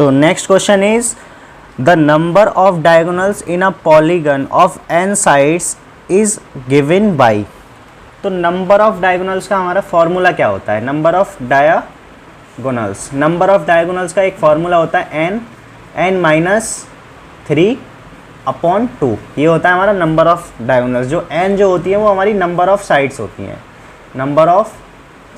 तो next question is the number of diagonals in a polygon of n sides is given by. तो number of diagonals का हमारा formula क्या होता है? नंबर ऑफ डायगोनल्स का एक फॉर्मूला होता है n-3 अपॉन 2। ये होता है हमारा नंबर ऑफ डायगोनल्स। जो n जो होती है वो हमारी नंबर ऑफ साइड्स होती हैं। नंबर ऑफ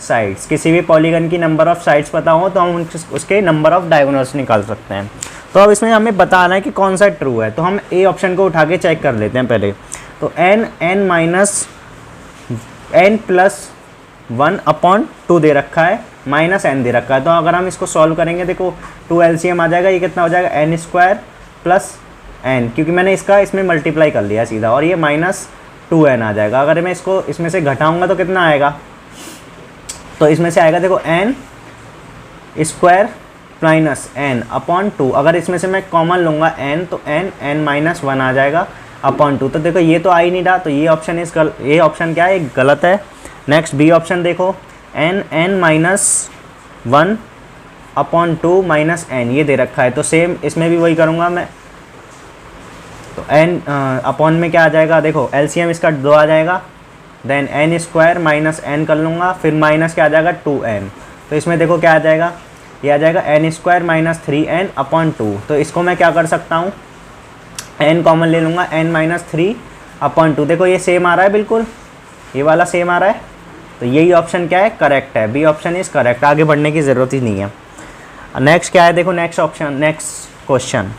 साइड्स, किसी भी पॉलीगन की नंबर ऑफ साइड्स पता हो तो हम उसके नंबर ऑफ डायगोनल्स निकाल सकते हैं। तो अब इसमें हमें बताना है कि कौन सा ट्रू है। तो हम ए ऑप्शन को उठा के चेक कर लेते हैं पहले। तो n+1 अपॉन 2 दे रखा है, माइनस n दे रखा है। तो अगर हम इसको सॉल्व करेंगे, देखो 2 LCM आ जाएगा, ये कितना हो जाएगा n² प्लस n, क्योंकि मैंने इसका इसमें मल्टीप्लाई कर लिया सीधा, और ये -2n आ जाएगा। अगर मैं इसको इसमें से घटाऊंगा तो कितना आएगा? तो इसमें से आएगा देखो n² माइनस n अपॉन 2। अगर इसमें से मैं कॉमन लूँगा n, तो n-1 आ जाएगा अपॉन 2। तो देखो ये तो आ ही नहीं रहा, तो ये ऑप्शन क्या है? गलत है। नेक्स्ट बी ऑप्शन देखो, n-1 अपॉन 2 माइनस n, ये दे रखा है। तो सेम इसमें भी वही करूँगा मैं। तो n अपॉन में क्या आ जाएगा? देखो LCM इसका 2 आ जाएगा, देन n² माइनस n कर लूँगा, फिर माइनस क्या आ जाएगा 2n। तो इसमें देखो क्या आ जाएगा? ये आ जाएगा n² माइनस 3n अपॉन 2। तो इसको मैं क्या कर सकता हूँ? n कॉमन ले लूँगा, n-3 अपॉन 2। देखो ये सेम आ रहा है, बिल्कुल ये वाला सेम आ रहा है। तो यही ऑप्शन क्या है? करेक्ट है। B option is correct. आगे बढ़ने की ज़रूरत ही नहीं है। नेक्स्ट क्या है? देखो नेक्स्ट क्वेश्चन।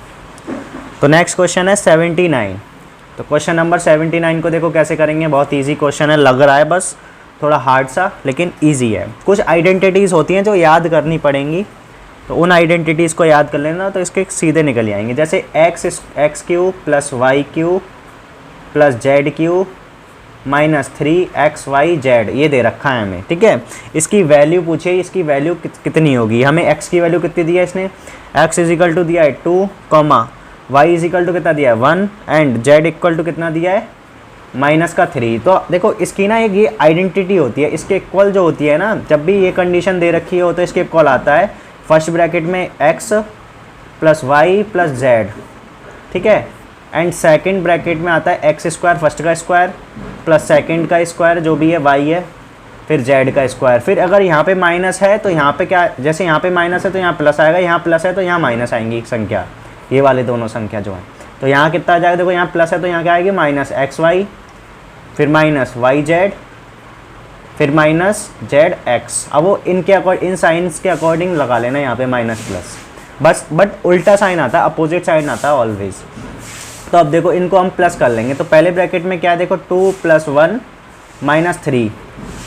तो नेक्स्ट क्वेश्चन है 79। तो क्वेश्चन नंबर 79 को देखो कैसे करेंगे। बहुत इजी क्वेश्चन है, लग रहा है बस थोड़ा हार्ड सा, लेकिन इजी है। कुछ आइडेंटिटीज़ होती हैं जो याद करनी पड़ेंगी, तो उन आइडेंटिटीज़ को याद कर लेना, तो इसके सीधे निकल आएंगे। जैसे x³ plus y³ plus z³ minus 3xyz, ये दे रखा है हमें, ठीक है। इसकी वैल्यू पूछे, इसकी वैल्यू कितनी होगी? हमें x की वैल्यू कितनी दी है इसने? x इजिकल टू दिया है 2, y इजिकल टू कितना दिया है 1, एंड z इक्वल टू कितना दिया है -3। तो देखो इसकी ना एक ये आइडेंटिटी होती है, इसके इक्वल जो होती है ना, जब भी ये कंडीशन दे रखी हो तो इसके इक्वल आता है फर्स्ट ब्रैकेट में x plus y plus z, ठीक है, एंड सेकंड ब्रैकेट में आता है x² फर्स्ट का स्क्वायर प्लस सेकंड का स्क्वायर जो भी है y है, फिर z का स्क्वायर। फिर अगर यहाँ पे माइनस है तो यहाँ पे क्या, जैसे यहाँ पे माइनस है तो यहाँ प्लस आएगा, यहाँ प्लस है तो यहाँ माइनस आएंगी संख्या, ये वाले दोनों संख्या जो है। तो यहाँ कितना आ जाएगा? देखो यहाँ प्लस है तो यहाँ क्या आएगी? -xy, फिर -yz, फिर -zx। अब वो इन साइंस के अकॉर्डिंग लगा लेना यहाँ पे माइनस प्लस, बस बट उल्टा साइन आता है, अपोजिट साइन आता है ऑलवेज। तो अब देखो इनको हम प्लस कर लेंगे। तो पहले ब्रैकेट में क्या है? देखो 2 + 1 -3।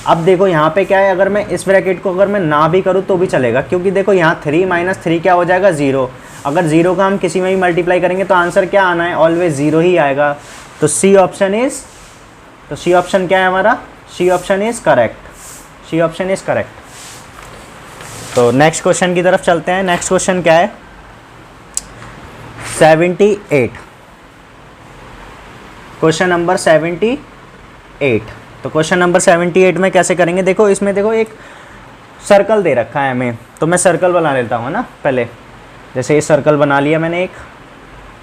अब देखो यहाँ पे क्या है? अगर मैं इस ब्रैकेट को अगर मैं ना भी करूँ तो भी चलेगा, क्योंकि देखो यहाँ 3 - 3 क्या हो जाएगा? 0। अगर 0 का हम किसी में भी मल्टीप्लाई करेंगे तो आंसर क्या आना है? ऑलवेज 0 ही आएगा। तो सी ऑप्शन क्या है हमारा? C option is correct. तो नेक्स्ट क्वेश्चन की तरफ चलते हैं। नेक्स्ट क्वेश्चन क्या है? 78। Question number 78। तो क्वेश्चन नंबर 78 में कैसे करेंगे? देखो इसमें देखो एक सर्कल दे रखा है हमें, तो मैं सर्कल बना लेता हूँ ना पहले। जैसे ये सर्कल बना लिया मैंने, एक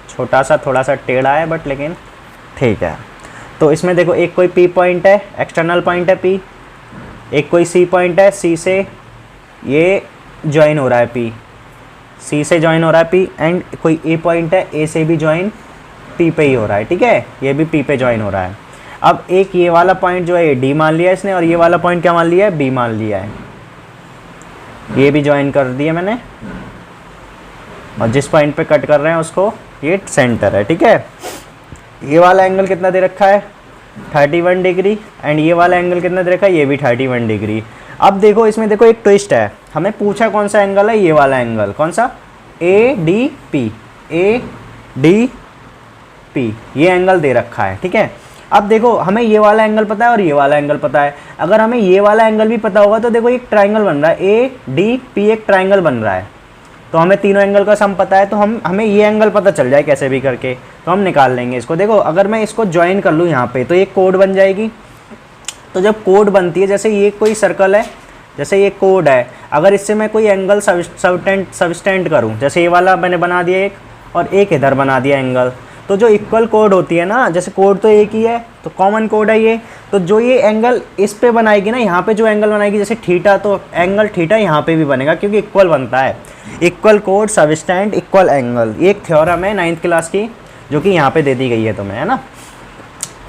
छोटा सा, थोड़ा सा टेढ़ा है बट लेकिन ठीक है। तो इसमें देखो एक कोई P पॉइंट है, एक्सटर्नल पॉइंट है P, एक कोई C पॉइंट है, C से ये ज्वाइन हो रहा है P, C से ज्वाइन हो रहा है P, एंड कोई A पॉइंट है, A से भी ज्वाइन P पे ही हो रहा है, ठीक है, ये भी P पे ज्वाइन हो रहा है। अब एक ये वाला पॉइंट जो है D मान लिया इसने, और ये वाला पॉइंट क्या मान लिया है? B मान लिया है। ये भी ज्वाइन कर दिया मैंने, और जिस पॉइंट पे कट कर रहे हैं उसको ये सेंटर है, ठीक है। ये वाला एंगल कितना दे रखा है? 31 डिग्री, एंड ये वाला एंगल कितना दे रखा है? ये भी 31 डिग्री। अब देखो इसमें देखो एक ट्विस्ट है, हमें पूछा कौन सा एंगल है? ये वाला एंगल। कौन सा? ADP, ये एंगल दे रखा है, ठीक है। अब देखो हमें ये वाला एंगल पता है और ये वाला एंगल पता है। अगर हमें ये वाला एंगल भी पता होगा तो देखो एक ट्राइंगल बन रहा है, ADP एक ट्राइंगल बन रहा है। तो हमें तीनों एंगल का सम पता है, तो हमें ये एंगल पता चल जाए कैसे भी करके, तो हम निकाल लेंगे इसको। देखो अगर मैं इसको ज्वाइन कर लूँ यहाँ पे तो एक कोड बन जाएगी। तो जब कोड बनती है, जैसे ये कोई सर्कल है, जैसे ये कोड है, अगर इससे मैं कोई एंगल सबस्टेंड करूँ, जैसे ये वाला मैंने बना दिया एक, और एक इधर बना दिया एंगल, तो जो इक्वल कोड होती है ना, जैसे कोड तो एक ही है तो कॉमन कोड है ये, तो जो ये एंगल इस पे बनाएगी ना, यहाँ पे जो एंगल बनाएगी जैसे थीटा, तो एंगल थीटा यहाँ पे भी बनेगा क्योंकि इक्वल बनता है। Equal code subtended equal angle, ये एक थ्योरम है 9th क्लास की जो कि यहाँ पे दे दी गई है तुम्हें, है ना।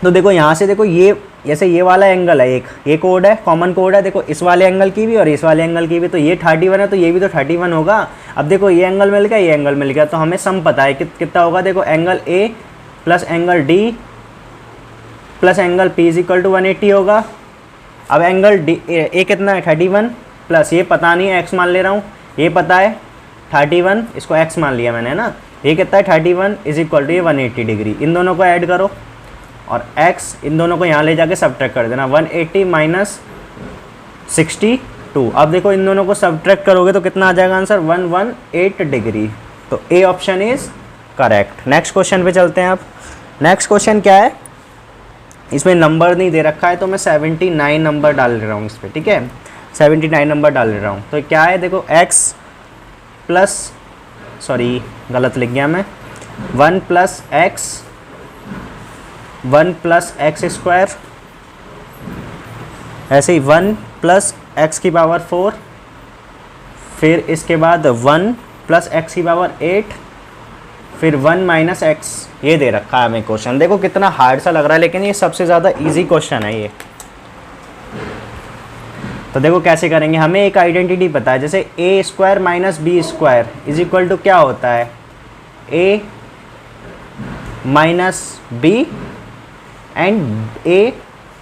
तो देखो यहाँ से देखो ये जैसे ये वाला एंगल है, एक ये कोड है, कॉमन कोड है, देखो इस वाले एंगल की भी और इस वाले एंगल की भी, तो ये 31 है तो ये भी तो 31 होगा। अब देखो ये एंगल मिल गया, ये एंगल मिल गया, तो हमें सम पता है कितना होगा। देखो angle A plus angle D plus angle P is equal to 180 होगा। अब एंगल डी ए कितना है 31, प्लस ये पता नहीं है, एक्स मान ले रहा हूँ, ये पता है 31, इसको एक्स मान लिया मैंने, है ना। ये कितना है 31 इज इक्वल टू ये 180 डिग्री, इन दोनों को ऐड करो और x इन दोनों को यहाँ ले जाके सब्ट्रैक्ट कर देना, 180 माइनस 62। अब देखो इन दोनों को सब्ट्रैक्ट करोगे तो कितना आ जाएगा आंसर, 118 डिग्री। तो A option is correct. Next question पे चलते हैं। अब नेक्स्ट क्वेश्चन क्या है, इसमें नंबर नहीं दे रखा है तो मैं 79 नंबर डाल रहा हूँ इस पर, ठीक है, 79 नंबर डाल रहा हूँ। तो क्या है, देखो x प्लस, सॉरी गलत लिख गया मैं, 1 प्लस एक्स स्क्वायर, ऐसे ही 1 प्लस एक्स की पावर 4, फिर इसके बाद 1 प्लस एक्स की पावर 8, फिर 1 माइनस एक्स, ये दे रखा है हमें क्वेश्चन। देखो कितना हार्ड सा लग रहा है लेकिन ये सबसे ज़्यादा इजी क्वेश्चन है ये। तो देखो कैसे करेंगे, हमें एक आइडेंटिटी पता है, जैसे A square minus B square is equal to क्या होता है, A minus B and A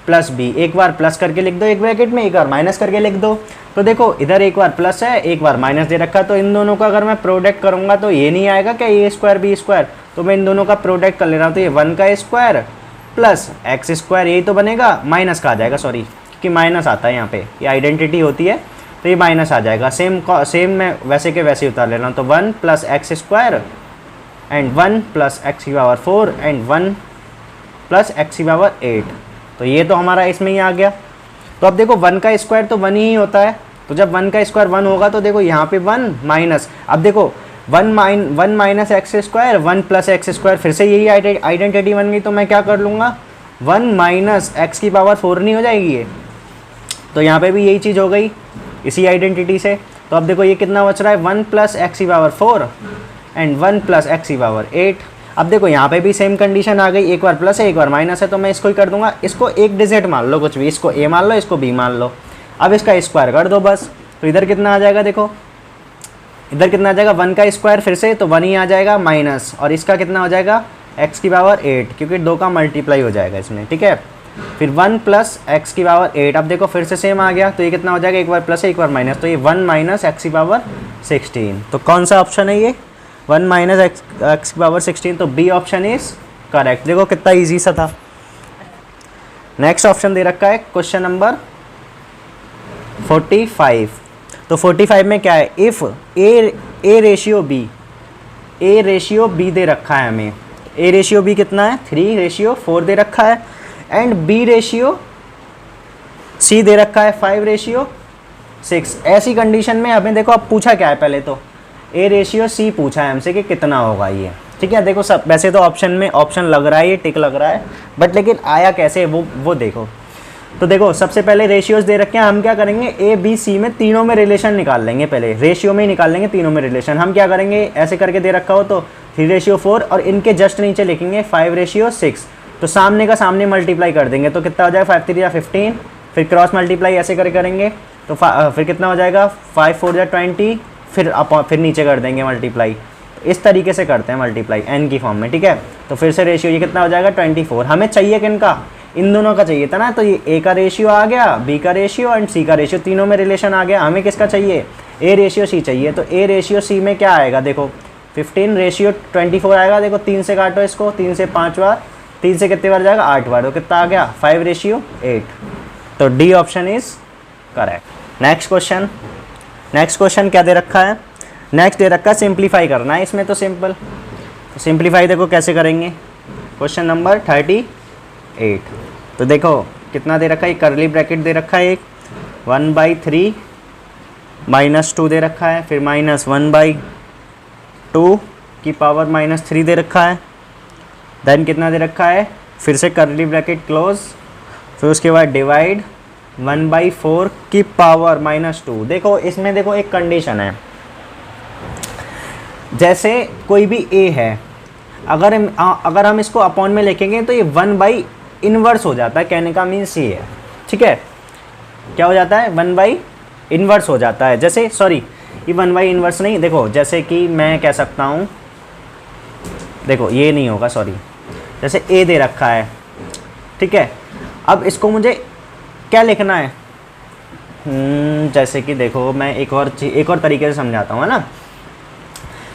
plus B. एक बार प्लस करके लिख दो एक ब्रैकेट में, एक बार माइनस करके लिख दो। तो देखो इधर एक बार प्लस है, एक बार माइनस दे रखा है, तो इन दोनों का अगर मैं प्रोडक्ट करूँगा तो ये नहीं आएगा क्या, ए स्क्वायर बी स्क्वायर, तो मैं इन दोनों का प्रोडक्ट कर ले रहा हूँ। तो ये 1 का स्क्वायर प्लस एक्स स्क्वायर, यही तो बनेगा, माइनस का आ जाएगा, सॉरी क्योंकि माइनस आता है यहाँ पे, ये आइडेंटिटी होती है तो ये माइनस आ जाएगा। सेम मैं वैसे के वैसे ही उतार ले रहा हूँ। तो 1 plus x square and 1 plus x की पावर 4 एंड 1 प्लस एक्स की पावर 8, तो ये तो हमारा इसमें ही आ गया। तो अब देखो 1 का स्क्वायर तो 1 ही होता है, तो जब 1 का स्क्वायर 1 होगा तो देखो यहाँ पे 1 माइनस, अब देखो 1 minus x square 1 plus x square, फिर से यही आइडेंटिटी बन गई। तो मैं क्या कर लूँगा, 1 माइनस एक्स की पावर 4 नहीं हो जाएगी ये, तो यहाँ पे भी यही चीज़ हो गई इसी आइडेंटिटी से। तो अब देखो ये कितना बच रहा है, 1 प्लस एक्स की पावर 4 एंड 1 प्लस एक्स की पावर 8। अब देखो यहाँ पे भी सेम कंडीशन आ गई, एक बार प्लस है एक बार माइनस है, तो मैं इसको ही कर दूंगा, इसको एक डिजिट मान लो कुछ भी, इसको a मान लो इसको b मान लो, अब इसका स्क्वायर कर दो बस। तो इधर कितना आ जाएगा, देखो इधर कितना आ जाएगा, 1 का स्क्वायर फिर से तो 1 ही आ जाएगा माइनस, और इसका कितना हो जाएगा x की पावर 8, क्योंकि 2 का मल्टीप्लाई हो जाएगा इसमें, ठीक है। फिर 1 प्लस एक्स की पावर 8, अब देखो फिर से सेम आ गया, तो ये कितना हो जाएगा, एक बार प्लस है एक बार माइनस, तो ये 1 माइनस एक्स की पावर 16। तो कौन सा ऑप्शन है ये, 1 माइनस एक्स की पावर 16, तो बी ऑप्शन इज करेक्ट। देखो कितना इजी सा था। नेक्स्ट ऑप्शन दे रखा है क्वेश्चन नंबर 45। तो 45 में क्या है, इफ़ ए रेशियो बी दे रखा है हमें, ए रेशियो बी कितना है 3:4 दे रखा है, एंड बी रेशियो सी दे रखा है 5:6। ऐसी कंडीशन में हमें देखो अब पूछा क्या है, पहले तो ए रेशियो सी पूछा है हमसे कि कितना होगा ये, ठीक है। देखो सब वैसे तो ऑप्शन में ऑप्शन लग रहा है, ये टिक लग रहा है, बट लेकिन आया कैसे वो देखो। तो देखो सबसे पहले रेशियोज दे रखे हैं, हम क्या करेंगे ए बी सी में तीनों में रिलेशन निकाल लेंगे, पहले रेशियो में ही निकाल लेंगे तीनों में रिलेशन। हम क्या करेंगे, ऐसे करके दे रखा हो तो 3:4 और इनके जस्ट नीचे लिखेंगे 5:6, तो सामने का सामने मल्टीप्लाई कर देंगे, तो कितना हो जाएगा 5 3 15, फिर क्रॉस मल्टीप्लाई ऐसे करेंगे तो फिर कितना हो जाएगा 5 4 20, फिर नीचे कर देंगे मल्टीप्लाई। इस तरीके से करते हैं मल्टीप्लाई एन की फॉर्म में, ठीक है। तो फिर से रेशियो ये कितना हो जाएगा 24। हमें चाहिए किनका, इन दोनों का चाहिए था ना, तो ये ए का रेशियो आ गया, बी का रेशियो एंड सी का रेशियो, तीनों में रिलेशन आ गया। हमें किसका चाहिए, ए रेशियो सी चाहिए। तो ए रेशियो सी में क्या आएगा, देखो 15:24 आएगा। देखो 3 से काटो इसको, 3 से 5 बार, 3 से कितने बार जाएगा 8 बार, तो कितना आ गया 5:8। तो D option is correct. Next question क्या दे रखा है, नेक्स्ट दे रखा है सिंप्लीफाई करना है इसमें। तो सिंप्लीफाई देखो कैसे करेंगे, क्वेश्चन नंबर 38। तो देखो कितना दे रखा है, कर्ली ब्रैकेट दे रखा है एक 1/3 -2 दे रखा है, फिर -1/2 की पावर -3 दे रखा है, देन कितना दे रखा है, फिर से कर्ली ब्रैकेट क्लोज, फिर उसके बाद डिवाइड 1/4 की पावर -2। देखो इसमें देखो एक कंडीशन है, जैसे कोई भी a है, अगर हम इसको अपॉन में लिखेंगे तो ये 1/इनवर्स हो जाता है, कहने का मीन्स ये है, ठीक है, क्या हो जाता है, 1/इनवर्स हो जाता है। जैसे सॉरी, ये 1/इनवर्स नहीं, देखो जैसे कि मैं कह सकता हूँ, देखो ये नहीं होगा, सॉरी, जैसे a दे रखा है, ठीक है, अब इसको मुझे क्या लिखना है, जैसे कि देखो मैं एक और तरीके से समझाता हूँ, है ना।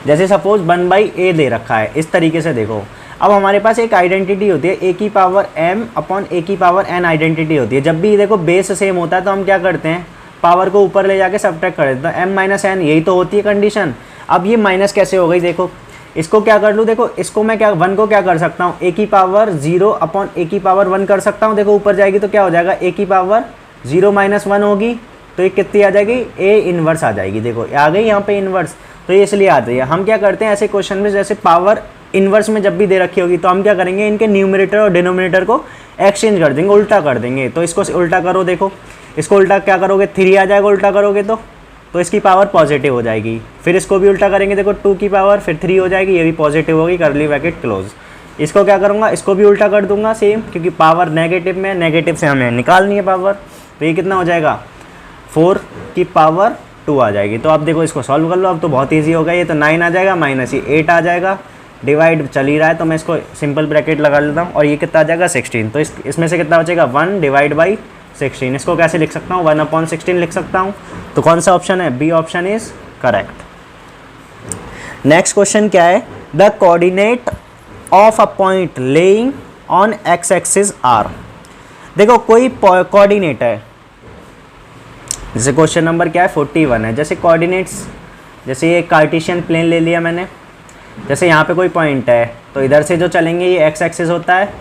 जैसे सपोज 1/a दे रखा है, इस तरीके से देखो, अब हमारे पास एक आइडेंटिटी होती है a की पावर m अपॉन a की पावर n आइडेंटिटी होती है। जब भी देखो बेस सेम होता है तो हम क्या करते हैं, पावर को ऊपर ले जाके सब्ट्रैक्ट कर देते हैं, m माइनस n, यही तो होती है कंडीशन। अब ये माइनस कैसे हो गई, देखो इसको क्या कर लूँ, देखो इसको मैं क्या 1 को क्या कर सकता हूँ, a की पावर 0 अपॉन a की पावर 1 कर सकता हूँ। देखो ऊपर जाएगी तो क्या हो जाएगा, a की पावर 0 - 1 होगी, तो ये कितनी आ जाएगी, a इनवर्स आ जाएगी। देखो आ गई यहाँ पे इनवर्स, तो ये इसलिए आती है। हम क्या करते हैं ऐसे क्वेश्चन में, जैसे पावर इनवर्स में जब भी दे रखी होगी तो हम क्या करेंगे, इनके न्यूमरेटर और डिनोमिनेटर को एक्सचेंज कर देंगे, उल्टा कर देंगे। तो इसको उल्टा करो, देखो इसको उल्टा क्या करोगे, 3 आ जाएगा उल्टा करोगे तो इसकी पावर पॉजिटिव हो जाएगी। फिर इसको भी उल्टा करेंगे, देखो 2 की पावर फिर 3 हो जाएगी, ये भी पॉजिटिव होगी, कर्ली ब्रैकेट क्लोज। इसको क्या करूँगा, इसको भी उल्टा कर दूंगा सेम, क्योंकि पावर नेगेटिव में, नेगेटिव से हमें निकालनी है पावर, तो ये कितना हो जाएगा, 4 की पावर 2 आ जाएगी। तो अब देखो इसको सॉल्व कर लो, अब तो बहुत ईजी हो गया, ये तो 9 आ जाएगा, माइनस ये 8 आ जाएगा, डिवाइड चल ही रहा है तो मैं इसको सिंपल ब्रैकेट लगा लेता हूँ, और ये कितना आ जाएगा 16। तो इसमें से कितना बचेगा, 1 डिवाइड बाई 16। इसको कैसे लिख सकता हूँ, 1/16 लिख सकता हूँ। तो कौन सा ऑप्शन है, B option is correct. Next question क्या है, the coordinate of a point lying on x axis are. देखो कोई कोऑर्डिनेट है, जैसे क्वेश्चन नंबर क्या है 41 है, जैसे कोऑर्डिनेट्स, जैसे ये कार्टेशियन प्लेन ले लिया मैंने, जैसे यहाँ पे कोई पॉइंट है तो इधर से जो चलेंगे ये एक्स एक्सिस होता है,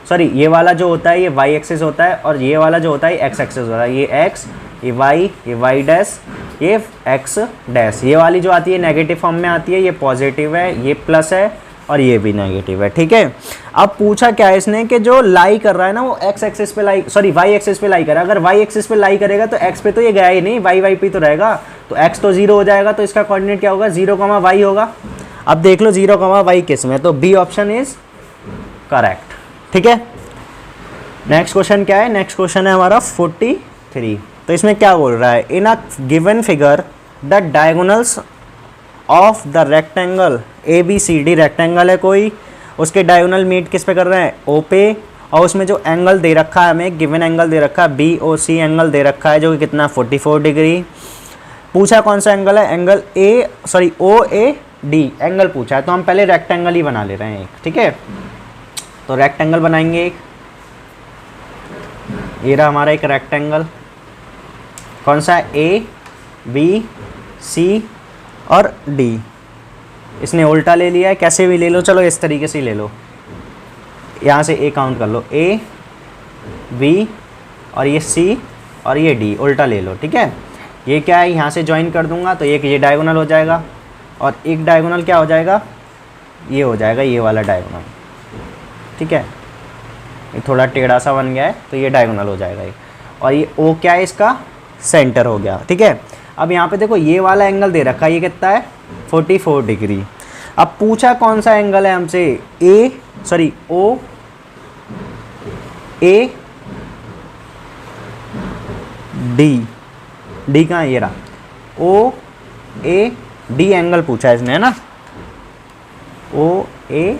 सॉरी ये वाला जो होता है ये वाई एक्सिस होता है, और ये वाला जो होता है एक्स एक्सिस होता है, ये एक्स, ये वाई डैश, ये एक्स डैश। ये वाली जो आती है नेगेटिव फॉर्म में आती है, ये पॉजिटिव है, ये प्लस है, और ये भी नेगेटिव है, ठीक है। अब पूछा क्या है इसने कि जो लाई कर रहा है ना वो एक्स एक्सिस पे लाई, सॉरी वाई एक्सिस पे लाई कर रहा है। अगर वाई एक्सिस पे लाई करेगा तो एक्स पे तो ये गया ही नहीं, वाई पे तो रहेगा, तो एक्स तो 0 हो जाएगा, तो इसका कोऑर्डिनेट क्या होगा, 0, y होगा। अब देख लो 0, y किस में, तो बी ऑप्शन इज करेक्ट, ठीक है। नेक्स्ट क्वेश्चन क्या है, नेक्स्ट क्वेश्चन है हमारा 43। तो इसमें क्या बोल रहा है, in a given figure the diagonals of the rectangle ABCD, rectangle है कोई, उसके डायगोनल मीट किस पे कर रहे हैं, O पे, और उसमें जो एंगल दे रखा है हमें, गिवन एंगल दे रखा है BOC एंगल दे रखा है, जो कि कितना 44 डिग्री। पूछा कौन सा एंगल है, एंगल OAD एंगल पूछा है, तो हम पहले रेक्टेंगल ही बना ले रहे हैं एक, ठीक है। तो रेक्टेंगल बनाएंगे एक, ये रहा हमारा एक रेक्टेंगल, कौन सा ABC और D। इसने उल्टा ले लिया है, कैसे भी ले लो, चलो इस तरीके से ही ले लो, यहाँ से A काउंट कर लो, A B और ये C और ये D, उल्टा ले लो, ठीक है। ये क्या है, यहाँ से ज्वाइन कर दूंगा तो ये डायगोनल हो जाएगा, और एक डायगोनल क्या हो जाएगा, ये हो जाएगा ये वाला डायगोनल, ठीक है। ये थोड़ा टेढ़ा सा बन गया है तो ये डायगोनल हो जाएगा ये, और ये O क्या है, इसका सेंटर हो गया, ठीक है। अब यहाँ पे देखो ये वाला एंगल दे रखा है, ये कितना है 44 डिग्री। अब पूछा कौन सा एंगल है हमसे, OAD कहाँ है, ये रहा OAD एंगल पूछा है इसने, है ना, OAD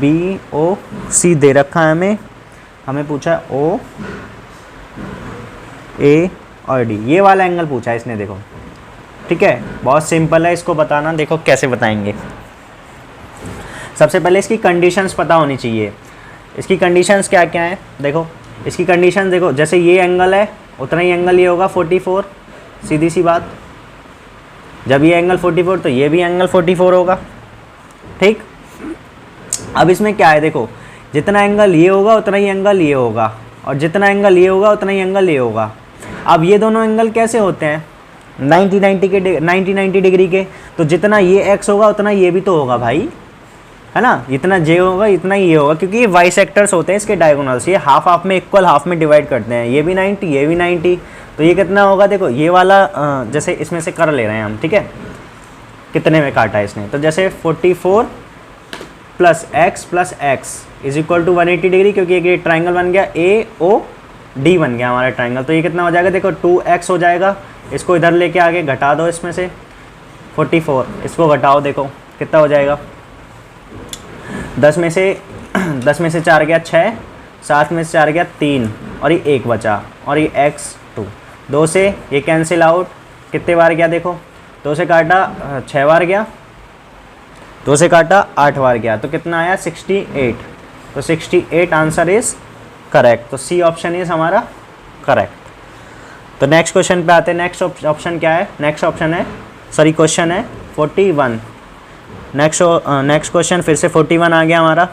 BOC दे रखा है हमें पूछा है OA और D, ये वाला एंगल पूछा है इसने, देखो ठीक है। बहुत सिंपल है, इसको बताना, देखो कैसे बताएंगे। सबसे पहले इसकी कंडीशंस पता होनी चाहिए। इसकी कंडीशंस क्या क्या है, देखो इसकी कंडीशन देखो, जैसे ये एंगल है उतना ही एंगल ये होगा 44, सीधी सी बात। जब ये एंगल 44 तो ये भी एंगल 44 होगा, ठीक। अब इसमें क्या है, देखो जितना एंगल ये होगा उतना ही एंगल ये होगा, और जितना एंगल ये होगा उतना ही एंगल ये होगा। अब ये दोनों एंगल कैसे होते हैं 90 डिग्री के, तो जितना ये x होगा उतना ये भी तो होगा भाई, है ना, इतना j होगा इतना ही ये होगा, क्योंकि ये वाई सेक्टर्स होते हैं इसके डायगोनल्स, ये हाफ हाफ में इक्वल हाफ में डिवाइड करते हैं, ये भी 90 ये भी 90, तो ये कितना होगा देखो ये वाला जैसे इसमें से कर ले रहे हैं हम, ठीक है, कितने में काटा है इसने, तो जैसे 44 plus x is equal to 180 degree, क्योंकि ये ट्राइंगल बन गया AOD बन गया हमारा ट्राइंगल, तो ये कितना हो जाएगा देखो 2x हो जाएगा, इसको इधर लेके आगे घटा दो, इसमें से 44 इसको घटाओ, देखो कितना हो जाएगा, 10 में से 4 गया 6, 7 में से 4 गया 3, और ये 1 बचा, और ये x2, 2 से ये कैंसिल आउट, कितने बार गया देखो, 2 से काटा 6 बार गया, 2 से काटा 8 बार गया, तो कितना आया 68, तो 68 आंसर इज करेक्ट, तो सी ऑप्शन इज हमारा करेक्ट। तो नेक्स्ट क्वेश्चन पे आते हैं, नेक्स्ट ऑप्शन क्या है, नेक्स्ट ऑप्शन है सॉरी क्वेश्चन है 41, नेक्स्ट क्वेश्चन फिर से 41 आ गया हमारा।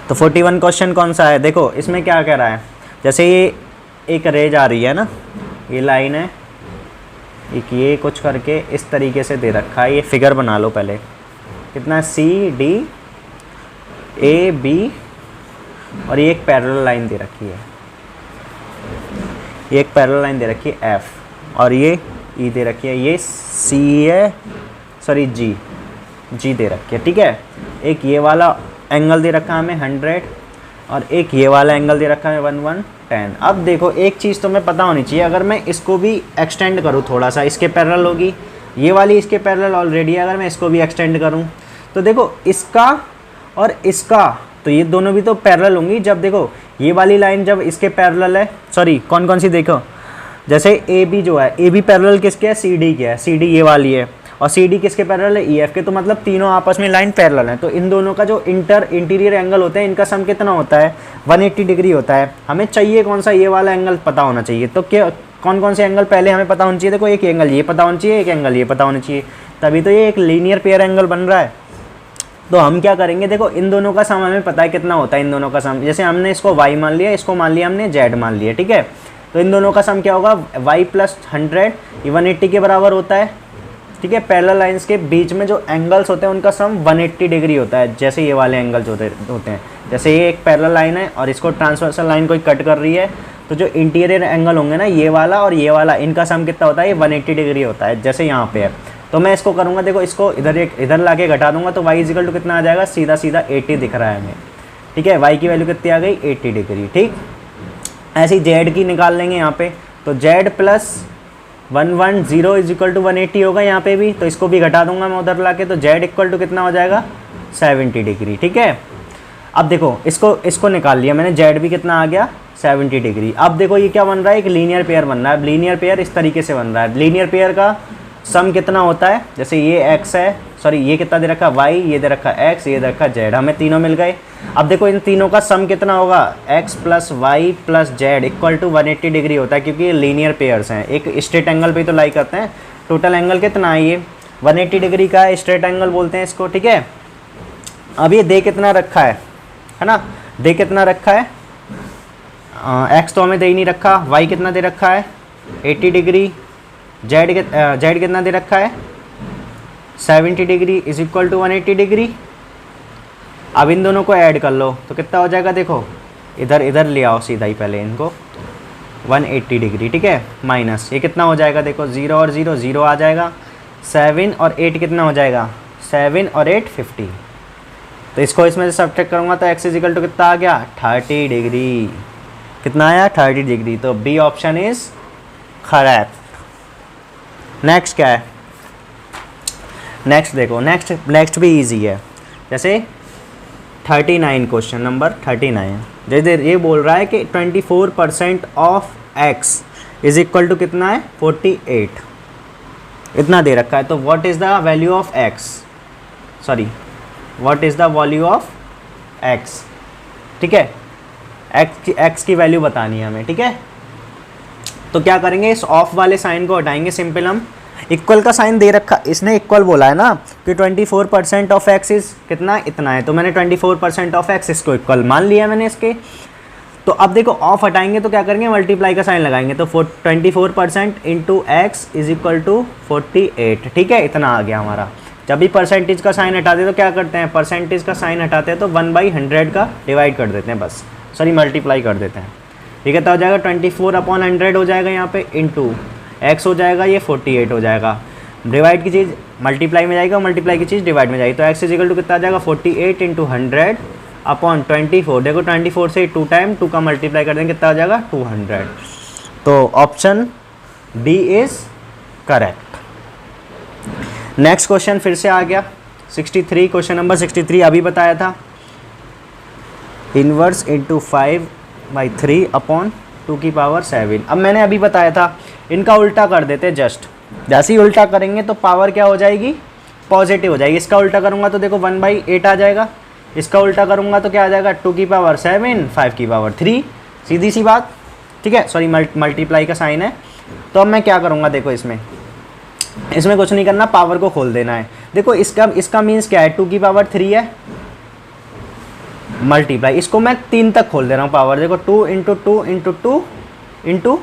तो 41 क्वेश्चन कौन सा है, देखो इसमें क्या कह रहा है, जैसे ये एक रे जा रही है ना, ये लाइन है, एक ये कुछ करके इस तरीके से दे रखा है, ये फिगर बना लो पहले, कितना CD AB, और ये एक पैरेलल लाइन दे रखी है, ये एक पैरेलल लाइन दे रखी है F, और ये E दे रखी है, ये C है सॉरी G दे रखी है, ठीक है, एक ये वाला एंगल दे रखा है हमें 100, और एक ये वाला एंगल दे रखा है 110। अब देखो एक चीज़ तो मैं पता होनी चाहिए, अगर मैं इसको भी एक्सटेंड करूँ थोड़ा सा, इसके पैरेलल होगी, ये वाली इसके पैरेलल ऑलरेडी है, अगर मैं इसको भी एक्सटेंड करूँ तो देखो इसका और इसका, तो ये दोनों भी तो पैरेलल होंगी, जब देखो ये वाली लाइन जब इसके पैरेलल है, सॉरी कौन सी देखो, जैसे AB जो है, AB पैरेलल किसके है, CD के है, CD ये वाली है, और CD किसके पैरेलल है, EF के, तो मतलब तीनों आपस में लाइन पैरेलल है, तो इन दोनों का जो इंटीरियर एंगल होता है इनका सम कितना होता है 180 डिग्री होता है। हमें चाहिए कौन सा, ये वाला एंगल पता होना चाहिए, तो क्या कौन से एंगल पहले हमें पता होना चाहिए, देखो एक एंगल ये पता होना चाहिए, एक एंगल ये पता होना चाहिए, तभी तो ये एक लीनियर पेयर एंगल बन रहा है। तो हम क्या करेंगे, देखो इन दोनों का सम हमें पता है कितना होता है, इन दोनों का सम, जैसे हमने इसको y मान लिया, इसको मान लिया हमने z मान लिया, ठीक है, तो इन दोनों का सम क्या होगा, y प्लस 100 ये 180 के बराबर होता है, ठीक है, पैरेलल लाइंस के बीच में जो एंगल्स होते हैं उनका सम 180 डिग्री होता है, जैसे ये वाले एंगल्स होते हैं, जैसे ये एक पैरेलल लाइन है और इसको ट्रांसवर्सल लाइन कोई कट कर रही है, तो जो इंटीरियर एंगल होंगे ना ये वाला और ये वाला, इनका सम कितना होता है, ये 180 डिग्री होता है, जैसे यहाँ पे है। तो मैं इसको करूँगा, देखो इसको इधर ला के घटा दूंगा, तो y इजिकल टू कितना आ जाएगा, सीधा 80 दिख रहा है हमें, ठीक है, y की वैल्यू कितनी आ गई 80 डिग्री, ठीक। ऐसे ही z की निकाल लेंगे यहाँ पे, तो z plus 110 is equal to 180 होगा यहाँ पे भी, तो इसको भी घटा दूंगा मैं उधर ला के, तो z इक्वल टू कितना हो जाएगा 70 डिग्री, ठीक है। अब देखो इसको निकाल लिया मैंने, z भी कितना आ गया 70 डिग्री। अब देखो ये क्या बन रहा है, एक लीनियर पेयर बन रहा है, लीनियर पेयर इस तरीके से बन रहा है, लीनियर पेयर का सम कितना होता है, जैसे ये x है, सॉरी ये कितना दे रखा y, ये दे रखा x, ये दे रखा z, हमें तीनों मिल गए। अब देखो इन तीनों का सम कितना होगा, x plus y plus z equal to 180 degree होता है, क्योंकि ये लीनियर पेयर्स हैं, एक स्ट्रेट एंगल पे तो लाई करते हैं। टोटल एंगल कितना है, ये 180 डिग्री का स्ट्रेट एंगल बोलते हैं इसको, ठीक है। अब ये दे कितना रखा है ना, दे कितना रखा है, x तो हमें दे ही नहीं रखा, y कितना दे रखा है 80 डिग्री, z कितना दे रखा है 70 degree is equal to 180 degree. अब इन दोनों को ऐड कर लो तो कितना हो जाएगा, देखो इधर ले आओ सीधा ही पहले इनको, 180 डिग्री, ठीक है, माइनस ये कितना हो जाएगा, देखो 0 और 0 0 आ जाएगा, 7 और 8 कितना हो जाएगा, 7 और 8 50। तो इसको इसमें से सब्ट्रैक्ट करूँगा तो x इजिकल टू कितना आ गया 30 डिग्री, कितना आया 30 डिग्री। तो B option is correct. Next क्या है, नेक्स्ट देखो, नेक्स्ट भी इजी है, जैसे 39 क्वेश्चन नंबर 39, जैसे ये बोल रहा है कि 24% of x is equal to कितना है 48, इतना दे रखा है। तो what is the value of x, sorry what is the value of x, ठीक है, x की वैल्यू बतानी है हमें, ठीक है। तो क्या करेंगे, इस ऑफ वाले साइन को हटाएंगे, सिंपल हम इक्वल का साइन दे रखा, इसने इक्वल बोला है ना कि 24% ऑफ x इज कितना, इतना है, तो मैंने 24% ऑफ x इसको इक्वल मान लिया मैंने इसके। तो अब देखो ऑफ हटाएंगे तो क्या करेंगे, मल्टीप्लाई का साइन लगाएंगे, तो 24% into x is equal to 48, ठीक है, इतना आ गया हमारा। जब भी परसेंटेज का साइन हटाते तो क्या करते हैं, परसेंटेज का साइन हटाते हैं तो 1/100 का डिवाइड कर देते हैं बस, सॉरी मल्टीप्लाई कर देते हैं, ठीक है। तो हो जाएगा 24/100 हो जाएगा यहाँ पे, इंटू एक्स हो जाएगा, ये 48 हो जाएगा। डिवाइड की चीज़ मल्टीप्लाई में जाएगा, मल्टीप्लाई की चीज़ डिवाइड में जाएगी, तो एक्स इज इक्वल टू कितना आ जाएगा 48 इंटू 100 अपॉन 24। देखो 24 से 2 टाइम 2 का मल्टीप्लाई कर देंगे कितना आ जाएगा 200। तो option D is correct. Next question फिर से आ गया 63, क्वेश्चन नंबर 63 अभी बताया था, इनवर्स इंटू 5/3 अपॉन 2 की पावर 7। अब मैंने अभी बताया था इनका उल्टा कर देते, जस्ट जैसे ही उल्टा करेंगे तो पावर क्या हो जाएगी, पॉजिटिव हो जाएगी। इसका उल्टा करूँगा तो देखो 1/8 आ जाएगा, इसका उल्टा करूँगा तो क्या आ जाएगा 2 की पावर 7 5 की पावर 3, सीधी सी बात, ठीक है। सॉरी मल्टीप्लाई का साइन है। तो अब मैं क्या करूँगा, देखो इसमें कुछ नहीं करना, पावर को खोल देना है। देखो इसका मीन्स क्या है, 2 की पावर 3 है मल्टीप्लाई, इसको मैं 3 तक खोल दे रहा हूँ पावर। देखो 2 इंटू 2 इंटू 2 इंटू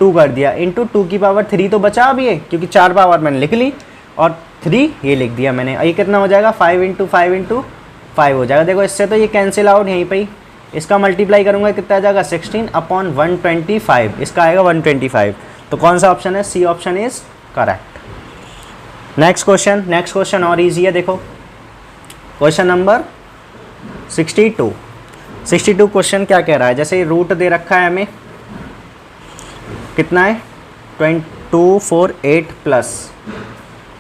2 कर दिया, इंटू 2 की पावर 3 तो बचा अभी है, क्योंकि 4 पावर मैंने लिख ली और 3 ये लिख दिया मैंने। ये कितना हो जाएगा 5 इंटू 5 इंटू 5 हो जाएगा। देखो इससे तो ये कैंसिल आउट यहीं पे ही, इसका मल्टीप्लाई करूँगा कितना आ जाएगा 16 अपॉन 125, इसका आएगा 125। तो कौन सा ऑप्शन है, C option is correct. Next question और ईजी है। देखो क्वेश्चन नंबर 62 क्वेश्चन क्या कह रहा है, जैसे रूट दे रखा है हमें, कितना है 248 प्लस,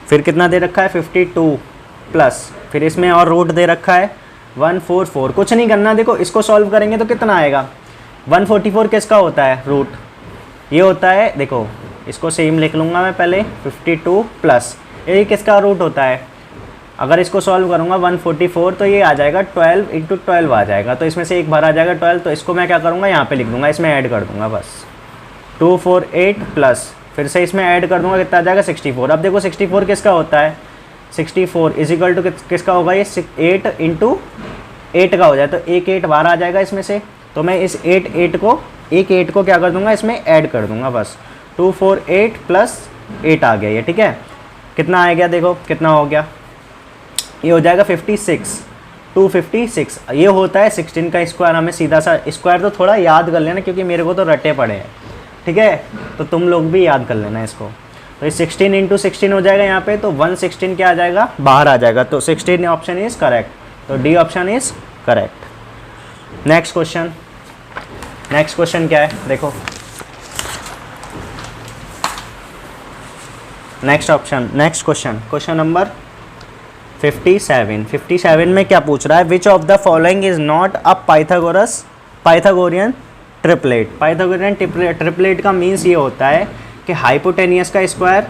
फिर कितना दे रखा है 52 प्लस, फिर इसमें और रूट दे रखा है 144। कुछ नहीं करना, देखो इसको सॉल्व करेंगे तो कितना आएगा, 144 किसका होता है रूट, ये होता है, देखो इसको सेम लिख लूँगा मैं पहले, 52 प्लस ये किसका रूट होता है। अगर इसको सॉल्व करूँगा 144 तो ये आ जाएगा 12 इंटू 12 आ जाएगा, तो इसमें से एक बार आ जाएगा 12, तो इसको मैं क्या करूँगा यहाँ पे लिख दूँगा, इसमें ऐड कर दूँगा बस 248 प्लस, फिर से इसमें ऐड कर दूँगा कितना आ जाएगा 64। अब देखो 64 किसका होता है, 64 इज इक्वल टू किसका होगा, ये 8 इंटू 8 का हो जाए, तो एक 8 बाहर आ जाएगा इसमें से, तो मैं इस 8 को क्या कर दूँगा, इसमें ऐड कर दूँगा बस, 248 प्लस 8 आ गया ये, ठीक है। कितना आ गया, देखो कितना हो गया, ये हो जाएगा 56, 256। ये होता है 16 का स्क्वायर, हमें सीधा सा स्क्वायर तो थोड़ा याद कर लेना क्योंकि मेरे को तो रटे पड़े हैं, ठीक है, तो तुम लोग भी याद कर लेना इसको। तो ये 16 इंटू 16 हो जाएगा यहाँ पे, तो 116 क्या आ जाएगा, बाहर आ जाएगा, तो 16 ऑप्शन इज करेक्ट, तो D option is correct. Next question क्या है, देखो नेक्स्ट क्वेश्चन नंबर 57 में क्या पूछ रहा है, which of the following is not a Pythagorean triplet. Pythagorean triplet का मीन्स ये होता है कि हाइपोटेनियस का square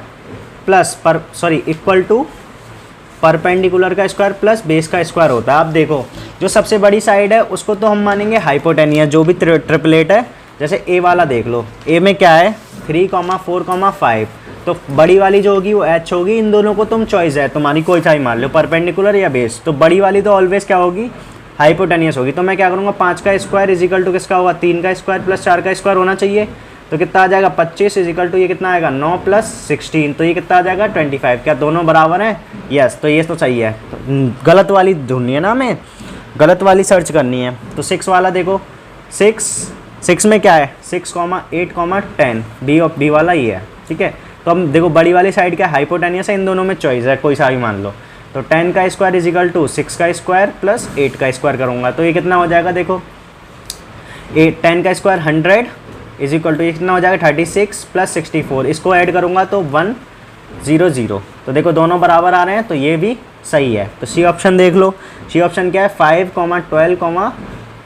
plus equal to perpendicular का स्क्वायर प्लस बेस का स्क्वायर होता है। अब देखो जो सबसे बड़ी साइड है उसको तो हम मानेंगे हाइपोटेनियस, जो भी ट्रिपलेट है, जैसे ए वाला देख लो, ए में क्या है 3, 4, 5, तो बड़ी वाली जो होगी वो एच होगी। इन दोनों को तुम चॉइस है तुम्हारी, कोई सा ही मान लो, परपेंडिकुलर या बेस, तो बड़ी वाली तो ऑलवेज क्या होगी, हाइपोटेनियस होगी। तो मैं क्या करूँगा, 5 का स्क्वायर इज इक्वल टू किसका होगा, 3 का स्क्वायर प्लस 4 का स्क्वायर होना चाहिए, तो कितना आ जाएगा 25 इज इक्वल टू ये कितना आएगा 9 प्लस 16, तो ये कितना आ जाएगा 25। क्या दोनों बराबर हैं, यस, तो ये तो सही है। तो गलत वाली ढूंढनी है ना, हमें गलत वाली सर्च करनी है। तो 6 वाला देखो, 6 में क्या है 6, 8, 10, बी वाला ही है, ठीक है। तो हम देखो बड़ी वाली साइड क्या हाइपोटेनियस है, इन दोनों में चॉइस है, कोई सा भी मान लो। तो 10 का स्क्वायर इज इक्वल टू 6 का स्क्वायर प्लस 8 का स्क्वायर करूँगा, तो ये कितना हो जाएगा, देखो 10 का स्क्वायर 100 इज इक्वल टू ये कितना हो जाएगा 36 प्लस 64, इसको ऐड करूँगा तो 100। तो देखो दोनों बराबर आ रहे हैं, तो ये भी सही है। तो सी ऑप्शन देख लो, सी ऑप्शन क्या है 5, 12,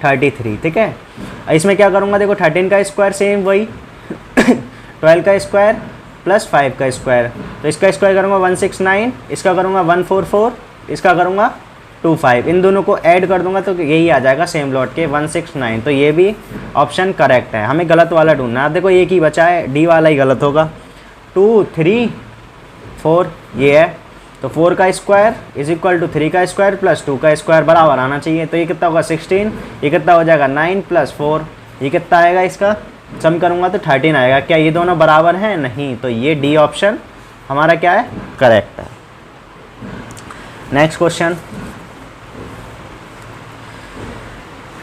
33, ठीक है। इसमें क्या करूँगा, देखो 13 का स्क्वायर सेम वही 12 का स्क्वायर प्लस 5 का स्क्वायर, तो इसका स्क्वायर करूँगा 169, इसका करूँगा 144, इसका करूँगा 25, इन दोनों को ऐड कर दूंगा तो यही आ जाएगा सेम लॉट के 169। तो ये भी ऑप्शन करेक्ट है, हमें गलत वाला ढूंढना है। देखो एक ही बचा है, डी वाला ही गलत होगा, 2, 3, 4 ये है, तो 4 का स्क्वायर इज इक्वल टू 3 का स्क्वायर प्लस 2 का स्क्वायर बराबर आना चाहिए, तो ये कितना होगा 16, ये कितना हो जाएगा 9 प्लस 4, ये कितना आएगा, इसका सम करूँगा तो 13 आएगा। क्या ये दोनों बराबर हैं? नहीं, तो ये डी ऑप्शन हमारा क्या है, करेक्ट है। नेक्स्ट क्वेश्चन,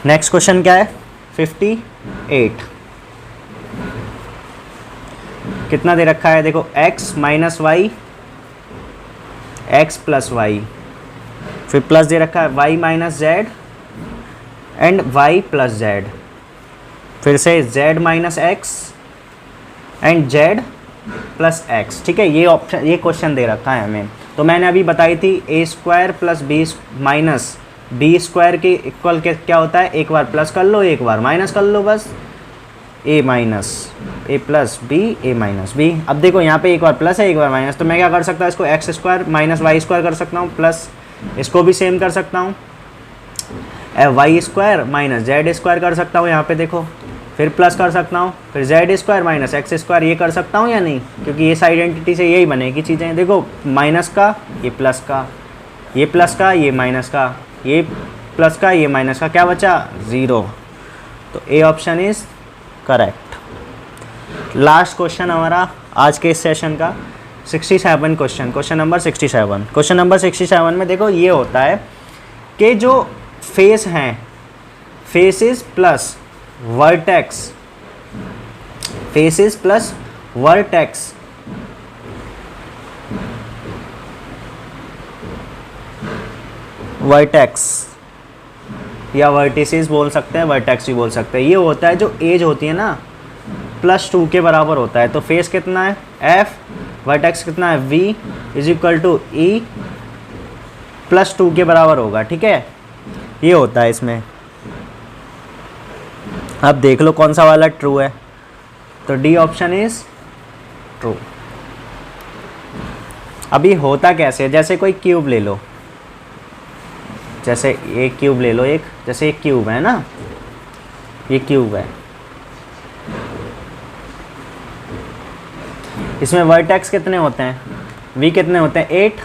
नेक्स्ट क्वेश्चन क्या है, 58 कितना दे रखा है, देखो x minus y, x plus y, फिर प्लस दे रखा है y minus z and y plus z, फिर से z minus x and z plus x. ठीक है, ये ऑप्शन, ये क्वेश्चन दे रखा है हमें। तो मैंने अभी बताई थी A square plus B minus B square के इक्वल के क्या होता है, एक बार प्लस कर लो एक बार माइनस कर लो, बस ए माइनस ए प्लस बी ए माइनस बी। अब देखो यहाँ पे एक बार प्लस है एक बार माइनस, तो मैं क्या कर सकता हूँ, इसको x square minus y square कर सकता हूँ, प्लस इसको भी सेम कर सकता हूँ, y square minus z square कर सकता हूँ यहाँ पे देखो, फिर प्लस कर सकता हूँ, फिर Z square minus x square, ये कर सकता हूँ या नहीं, क्योंकि इस आइडेंटिटी से यही बनेगी चीज़ें। देखो माइनस का ये प्लस का, ये प्लस का ये माइनस का, ये प्लस का ये माइनस का, क्या बचा, 0। तो A option is correct. Last question हमारा आज के इस सेशन का 67 question, question number 67। Question number 67 में देखो ये होता है कि जो फेस हैं, faces plus vertex, faces plus vertex vertex या वर्टिसेस बोल सकते हैं, वर्टेक्स भी बोल सकते हैं। ये होता है जो एज होती है ना +2 के बराबर होता है। तो फेस कितना है f, वर्टेक्स कितना है v is equal to e +2 के बराबर होगा। ठीक है, ये होता है इसमें। अब देख लो कौन सा वाला ट्रू है, तो डी ऑप्शन इज ट्रू। अभी होता कैसे है, जैसे कोई क्यूब ले लो, जैसे एक क्यूब ले लो, एक जैसे एक क्यूब है ना, ये क्यूब है, इसमें वर्टेक्स कितने होते हैं, v कितने होते हैं 8,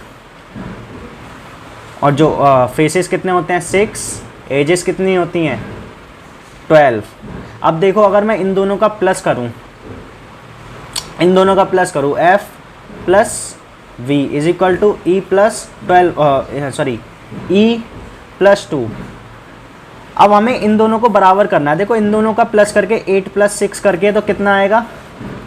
और जो फेसेस कितने होते हैं 6, एजेस कितनी होती हैं 12। अब देखो अगर मैं इन दोनों का प्लस करूं, इन दोनों का प्लस करूं, f plus v is equal to e plus 12, sorry e plus 2। अब हमें इन दोनों को बराबर करना है। देखो इन दोनों का प्लस करके 8 प्लस 6 करके तो कितना आएगा,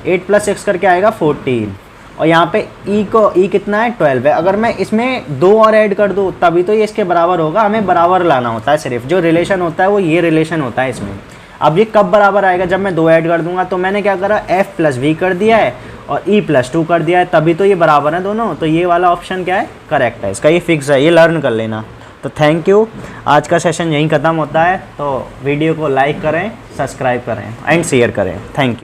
8 प्लस 6 करके आएगा 14, और यहाँ पे e कितना है 12 है। अगर मैं इसमें 2 और ऐड कर दूँ तभी तो ये इसके बराबर होगा। हमें बराबर लाना होता है, सिर्फ जो रिलेशन होता है वो ये रिलेशन होता है इसमें। अब ये कब बराबर आएगा, जब मैं 2 ऐड कर दूंगा। तो मैंने क्या करा, f प्लस वी कर दिया है और e प्लस 2 कर दिया है, तभी तो ये बराबर है दोनों। तो ये वाला ऑप्शन क्या है, करेक्ट है, इसका ये फिक्स है, ये लर्न कर लेना। तो थैंक यू, आज का सेशन यहीं ख़त्म होता है। तो वीडियो को लाइक करें, सब्सक्राइब करें एंड शेयर करें। Thank you.